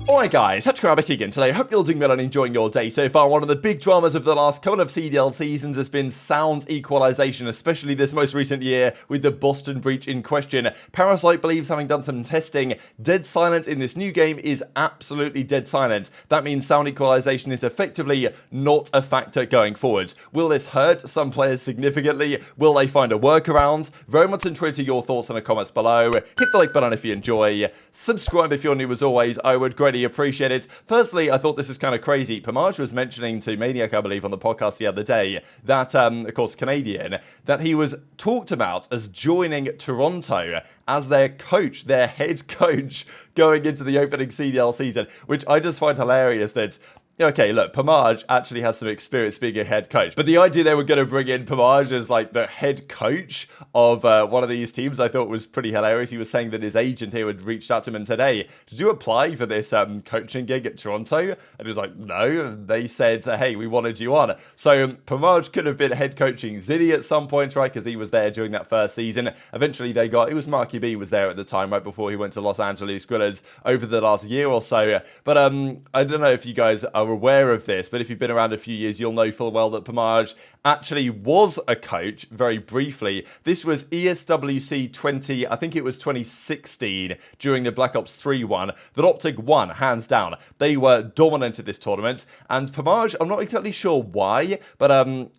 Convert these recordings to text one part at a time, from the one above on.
Alright guys, TacticalRab back again today. Hope you're doing well and enjoying your day so far. One of the big dramas of the last couple of CDL seasons has been sound equalization, especially this most recent year with the Boston breach in question. Parasite believes, having done some testing, dead silent in this new game is absolutely dead silent. That means sound equalization is effectively not a factor going forward. Will this hurt some players significantly? Will they find a workaround? Very much interested to your thoughts in the comments below. Hit the like button if you enjoy. Subscribe if you're new as always. I would greatly appreciate it. Firstly, I thought this is kind of crazy. Pamaj was mentioning to Maniac, I believe, on the podcast the other day that, of course, Canadian, that he was talked about as joining Toronto as their coach, their head coach, going into the opening CDL season, which I just find hilarious that... Okay, look, Pamaj actually has some experience being a head coach, but the idea they were going to bring in Pamaj as like the head coach of one of these teams, I thought was pretty hilarious. He was saying that his agent here had reached out to him and said, hey, did you apply for this coaching gig at Toronto? And he was like, no. They said, hey, we wanted you on. So Pamaj could have been head coaching Ziddy at some point, right? Because he was there during that first season. Eventually they got, it was Marky B was there at the time, right before he went to Los Angeles Guerrillas over the last year or so. But I don't know if you guys are aware of this, but if you've been around a few years, you'll know full well that Pamaj actually was a coach very briefly. This was ESWC 20, I think it was 2016, during the Black Ops 3 one, that OpTic won, hands down. They were dominant at this tournament, and Pamaj, I'm not exactly sure why, but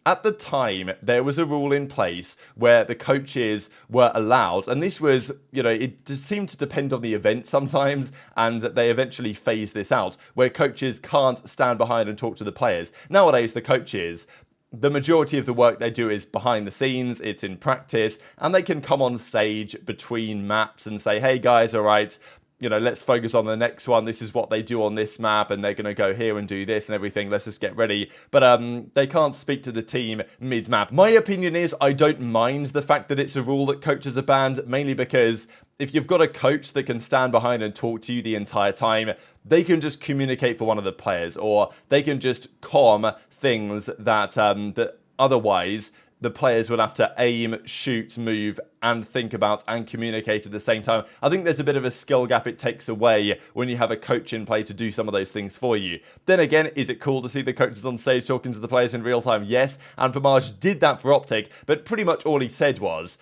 at the time, there was a rule in place where the coaches were allowed, and this was, you know, it just seemed to depend on the event sometimes, and they eventually phased this out, where coaches can't stand behind and talk to the players. Nowadays, the coaches, the majority of the work they do is behind the scenes, it's in practice, and they can come on stage between maps and say, hey guys, all right, you know, let's focus on the next one. This is what they do on this map, and they're going to go here and do this and everything. Let's just get ready. But they can't speak to the team mid-map. My opinion is I don't mind the fact that it's a rule that coaches are banned, mainly because if you've got a coach that can stand behind and talk to you the entire time, they can just communicate for one of the players, or they can just calm things that that otherwise the players will have to aim, shoot, move, and think about and communicate at the same time. I think there's a bit of a skill gap it takes away when you have a coach in play to do some of those things for you. Then again, is it cool to see the coaches on stage talking to the players in real time? Yes, and Pamaj did that for OpTic, but pretty much all he said was,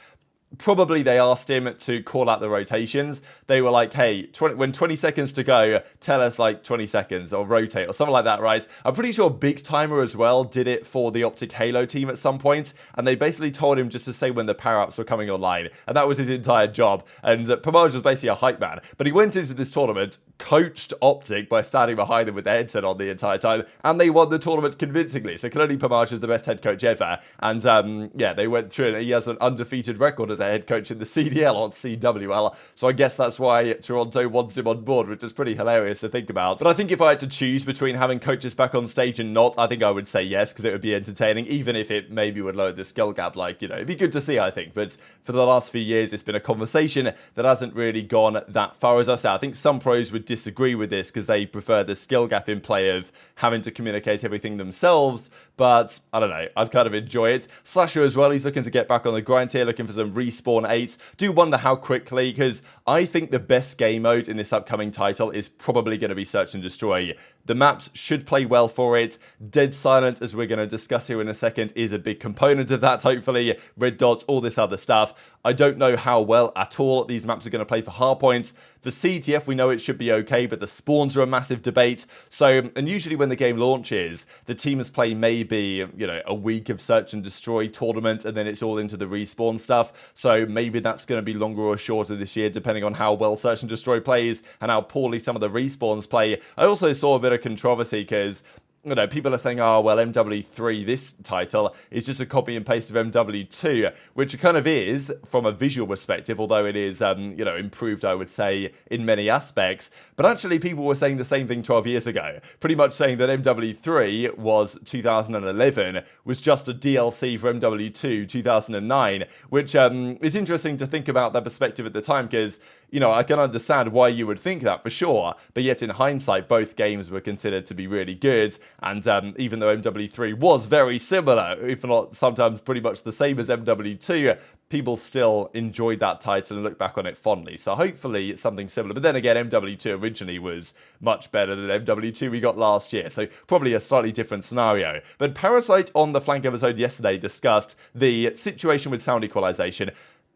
probably they asked him to call out the rotations. They were like, hey, when 20 seconds to go, tell us like 20 seconds or rotate or something like that, right? I'm pretty sure Big Timer as well did it for the OpTic Halo team at some point, and they basically told him just to say when the power-ups were coming online, and that was his entire job. And Pamaj was basically a hype man, but he went into this tournament, coached OpTic by standing behind them with their headset on the entire time, and they won the tournament convincingly. So clearly Pamaj is the best head coach ever, and yeah, they went through it, and he has an undefeated record as a head coach in the CDL on CWL, so I guess that's why Toronto wants him on board, which is pretty hilarious to think about. But I think if I had to choose between having coaches back on stage and not, I think I would say yes, because it would be entertaining, even if it maybe would lower the skill gap, like, you know, it'd be good to see, I think. But for the last few years, it's been a conversation that hasn't really gone that far. As I say, I think some pros would disagree with this because they prefer the skill gap in play of having to communicate everything themselves, but I don't know, I'd kind of enjoy it. Slasher as well, he's looking to get back on the grind here, looking for some respawn 8. Do wonder how quickly, because I think the best game mode in this upcoming title is probably going to be Search and Destroy. The maps should play well for it. Dead silent, as we're going to discuss here in a second, is a big component of that, hopefully. Red dots, all this other stuff. I don't know how well at all these maps are going to play for hardpoints. For CTF, we know it should be okay, but the spawns are a massive debate. So, and usually when the game launches, the teams play maybe, you know, a week of Search and Destroy tournament, and then it's all into the respawn stuff. So maybe that's going to be longer or shorter this year, depending on how well Search and Destroy plays and how poorly some of the respawns play. I also saw a bit of controversy because, you know, people are saying, oh, well, MW3, this title, is just a copy and paste of MW2, which it kind of is from a visual perspective, although it is, you know, improved, I would say, in many aspects. But actually, people were saying the same thing 12 years ago, pretty much saying that MW3 was 2011, was just a DLC for MW2 2009, which is interesting to think about that perspective at the time, because, you know, I can understand why you would think that for sure, but yet in hindsight, both games were considered to be really good, and even though MW3 was very similar, if not sometimes pretty much the same as MW2, people still enjoyed that title and look back on it fondly. So hopefully it's something similar. But then again, MW2 originally was much better than MW2 we got last year. So probably a slightly different scenario. But Parasite on the Flank episode yesterday discussed the situation with sound equalization.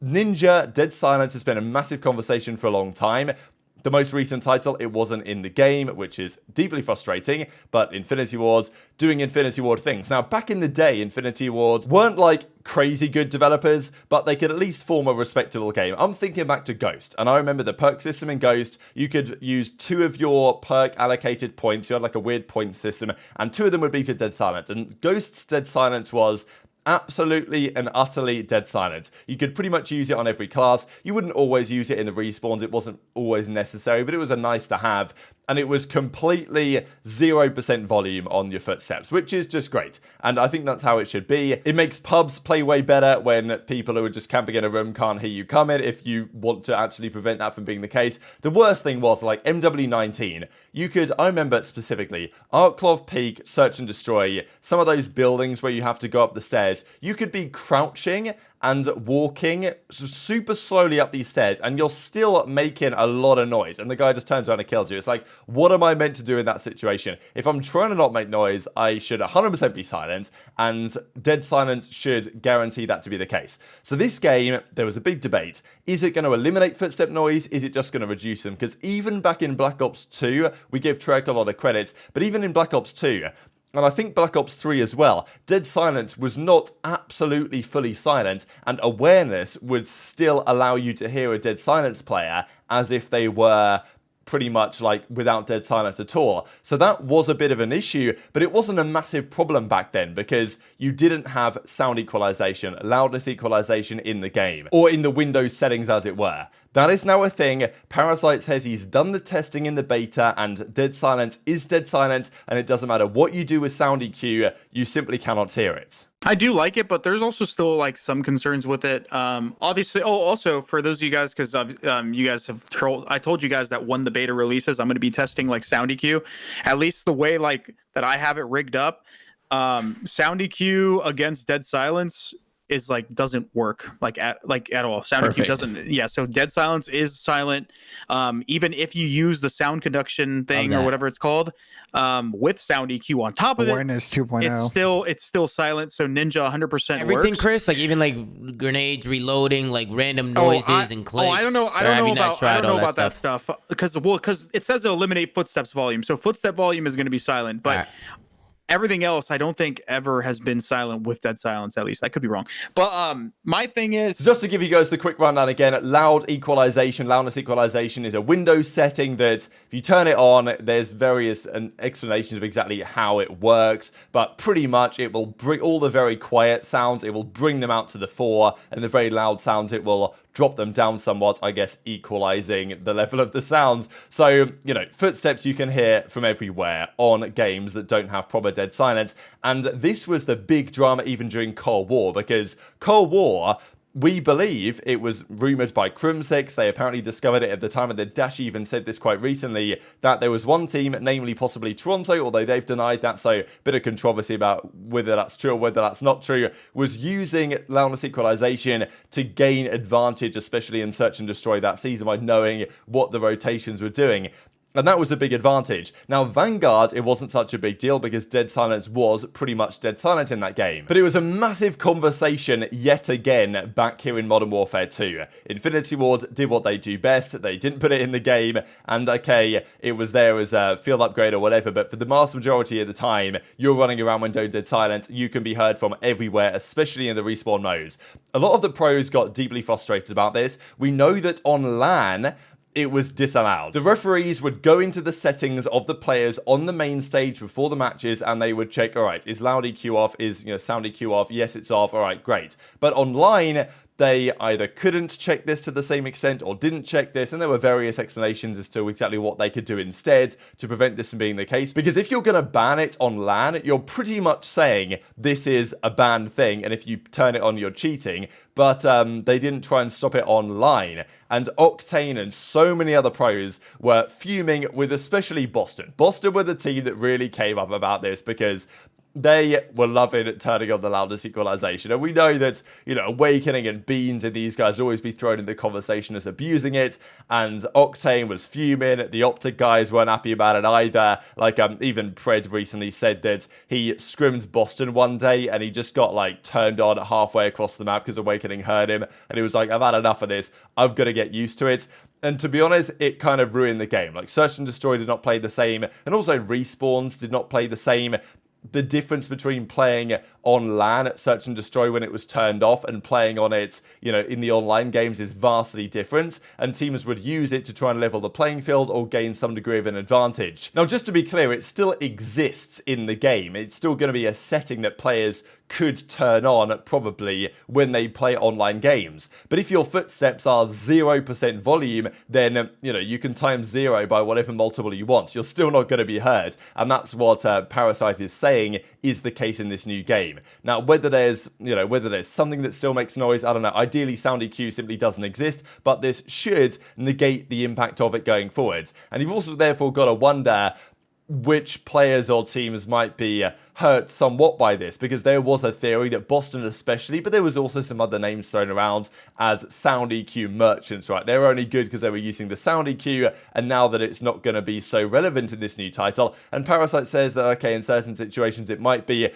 Ninja, Dead Silence has been a massive conversation for a long time. The most recent title, it wasn't in the game, which is deeply frustrating, but Infinity Ward doing Infinity Ward things. Now, back in the day, Infinity Ward weren't like crazy good developers, but they could at least form a respectable game. I'm thinking back to Ghost, and I remember the perk system in Ghost. You could use 2 of your perk allocated points. You had like a weird point system, and 2 of them would be for Dead Silence. And Ghost's Dead Silence was absolutely and utterly dead silent. You could pretty much use it on every class. You wouldn't always use it in the respawns. It wasn't always necessary, but it was a nice to have. And it was completely 0% volume on your footsteps, which is just great. And I think that's how it should be. It makes pubs play way better when people who are just camping in a room can't hear you coming, if you want to actually prevent that from being the case. The worst thing was, like, MW19, you could, I remember specifically, Arklov Peak, Search and Destroy, some of those buildings where you have to go up the stairs, you could be crouching and walking super slowly up these stairs, and you're still making a lot of noise, and the guy just turns around and kills you. It's like, what am I meant to do in that situation? If I'm trying to not make noise, I should 100% be silent, and Dead Silence should guarantee that to be the case. So this game, there was a big debate. Is it going to eliminate footstep noise? Is it just going to reduce them? Because even back in Black Ops 2, we give Treyarch a lot of credit, but even in Black Ops 2, and I think Black Ops 3 as well, Dead Silence was not absolutely fully silent, and awareness would still allow you to hear a Dead Silence player as if they were pretty much like without Dead Silence at all. So that was a bit of an issue, but it wasn't a massive problem back then because you didn't have sound equalization, loudness equalization in the game, or in the Windows settings as it were. That is now a thing. Parasite says he's done the testing in the beta, and Dead Silence is Dead Silence, and it doesn't matter what you do with sound EQ, you simply cannot hear it. I do like it, but there's also still like some concerns with it. Obviously, also for those of you guys, because you guys have I told you guys that when the beta releases, I'm going to be testing like sound EQ. At least the way like that I have it rigged up, sound EQ against Dead Silence is like doesn't work like at all. Sound EQ doesn't. Yeah, so Dead Silence is silent. Even if you use the sound conduction thing or whatever it's called, with sound EQ on top of Awareness 2.0, it's still silent. So Ninja 100% everything works. Chris, like even like grenades reloading, like random noises and clicks. I don't know about that stuff because it says to eliminate footsteps volume. So footstep volume is going to be silent, but everything else, I don't think ever has been silent with Dead Silence, at least. I could be wrong. But my thing is... Just to give you guys the quick rundown again, loudness equalization is a Windows setting that if you turn it on, there's various explanations of exactly how it works, but pretty much it will bring all the very quiet sounds, it will bring them out to the fore, and the very loud sounds, it will drop them down somewhat, I guess, equalizing the level of the sounds. So, you know, footsteps you can hear from everywhere on games that don't have proper Dead Silence. And this was the big drama even during Cold War, because Cold War, we believe it was rumored by Crimsix. They apparently discovered it at the time, and then Dashy even said this quite recently, that there was one team, namely possibly Toronto, although they've denied that, so a bit of controversy about whether that's true or whether that's not true, was using loudness equalization to gain advantage, especially in Search and Destroy that season, by knowing what the rotations were doing. And that was a big advantage. Now, Vanguard, it wasn't such a big deal because Dead Silence was pretty much Dead Silent in that game. But it was a massive conversation yet again back here in Modern Warfare 2. Infinity Ward did what they do best. They didn't put it in the game. And okay, it was there as a field upgrade or whatever. But for the vast majority of the time, you're running around when doing Dead Silent. You can be heard from everywhere, especially in the respawn modes. A lot of the pros got deeply frustrated about this. We know that on LAN, it was disallowed. The referees would go into the settings of the players on the main stage before the matches, and they would check, all right, is loud EQ off? Is sound EQ off? Yes, it's off. All right, great. But online, they either couldn't check this to the same extent or didn't check this, and there were various explanations as to exactly what they could do instead to prevent this from being the case. Because if you're going to ban it on LAN, you're pretty much saying this is a banned thing, and if you turn it on, you're cheating. But they didn't try and stop it online. And Octane and so many other pros were fuming with especially Boston. Boston were the team that really came up about this because they were loving turning on the loudness equalization. And we know that, you know, Awakening and Beans and these guys would always be thrown in the conversation as abusing it. And Octane was fuming. The OpTic guys weren't happy about it either. Like, even Pred recently said that he scrimmed Boston one day and he just got, like, turned on halfway across the map because Awakening heard him. And he was like, I've had enough of this. I've got to get used to it. And to be honest, it kind of ruined the game. Like, Search and Destroy did not play the same. And also Respawns did not play the same. The difference between playing on LAN at Search and Destroy when it was turned off and playing on it, you know, in the online games is vastly different, and teams would use it to try and level the playing field or gain some degree of an advantage. Now, just to be clear, it still exists in the game. It's still going to be a setting that players could turn on probably when they play online games. But if your footsteps are 0% volume, then, you know, you can times 0 by whatever multiple you want. You're still not going to be heard. And that's what Parasite is saying is the case in this new game. Now, whether there's something that still makes noise, I don't know. Ideally, sound EQ simply doesn't exist, but this should negate the impact of it going forward. And you've also therefore got to wonder which players or teams might be hurt somewhat by this, because there was a theory that Boston especially, but there was also some other names thrown around as sound EQ merchants, right? They were only good because they were using the sound EQ, and now that it's not going to be so relevant in this new title, and Parasite says that, okay, in certain situations it might be.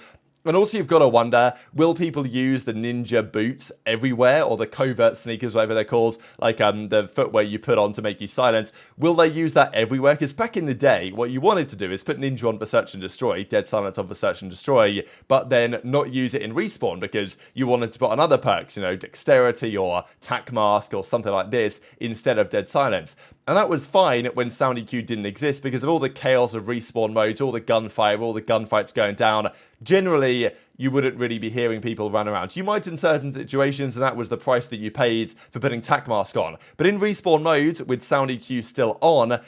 And also you've got to wonder, will people use the ninja boots everywhere, or the covert sneakers, whatever they're called, like the footwear you put on to make you silent? Will they use that everywhere? Because back in the day, what you wanted to do is put ninja on for Search and Destroy, Dead Silence on for Search and Destroy, but then not use it in Respawn because you wanted to put on other perks, you know, Dexterity or Tac Mask or something like this instead of Dead Silence. And that was fine when Sound EQ didn't exist because of all the chaos of Respawn modes, all the gunfire, all the gunfights going down. Generally, you wouldn't really be hearing people run around. You might in certain situations, and that was the price that you paid for putting Tac Mask on. But in Respawn mode, with Sound EQ still on,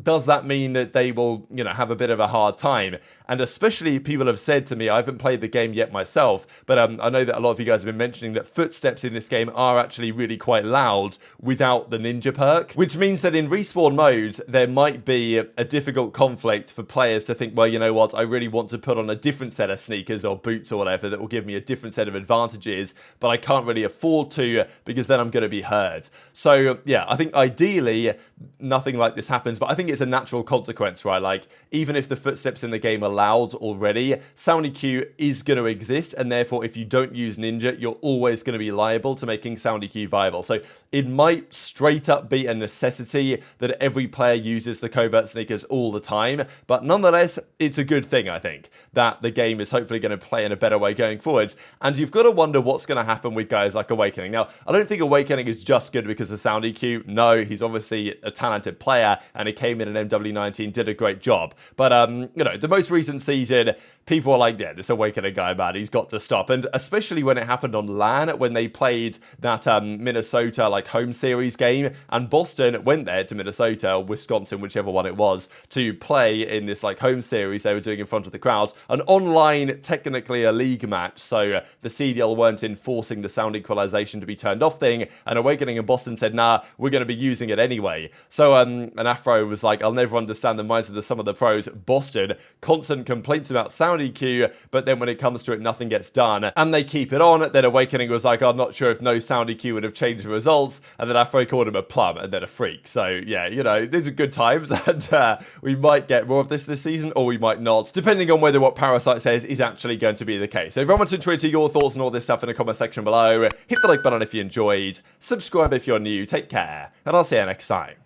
does that mean that they will, you know, have a bit of a hard time? And especially people have said to me, I haven't played the game yet myself, but I know that a lot of you guys have been mentioning that footsteps in this game are actually really quite loud without the ninja perk, which means that in Respawn mode, there might be a difficult conflict for players to think, well, you know what, I really want to put on a different set of sneakers or boots or whatever that will give me a different set of advantages, but I can't really afford to because then I'm going to be heard. So yeah, I think ideally nothing like this happens, but I think it's a natural consequence, right? Like, even if the footsteps in the game are loud already, Sound EQ is going to exist, and therefore if you don't use ninja, you're always going to be liable to making Sound EQ viable. So it might straight up be a necessity that every player uses the covert sneakers all the time, but nonetheless, it's a good thing, I think, that the game is hopefully going to play in a better way going forward. And you've got to wonder what's going to happen with guys like Awakening. Now, I don't think Awakening is just good because of Sound EQ. No, he's obviously a talented player, and he came in MW19, did a great job. But, you know, the most recent season, people are like, yeah, this Awakening guy, man, he's got to stop. And especially when it happened on LAN, when they played that Minnesota, like, home series game, and Boston went there to Minnesota, or Wisconsin, whichever one it was, to play in this, like, home series they were doing in front of the crowd. An online, technically a league match, so the CDL weren't enforcing the sound equalization to be turned off thing, and Awakening in Boston said, nah, we're going to be using it anyway. So, an Afro was like, I'll never understand the mindset of some of the pros. Boston, constant complaints about sound EQ, but then when it comes to it, nothing gets done, and they keep it on. Then Awakening was like, I'm not sure if no sound EQ would have changed the results, and then Afro called him a plum, and then a freak. So, yeah, you know, these are good times, and we might get more of this season, or we might not, depending on whether what Parasite says is actually going to be the case. So if you want to tweet your thoughts on all this stuff in the comment section below, hit the like button if you enjoyed, subscribe if you're new, take care, and I'll see you next time.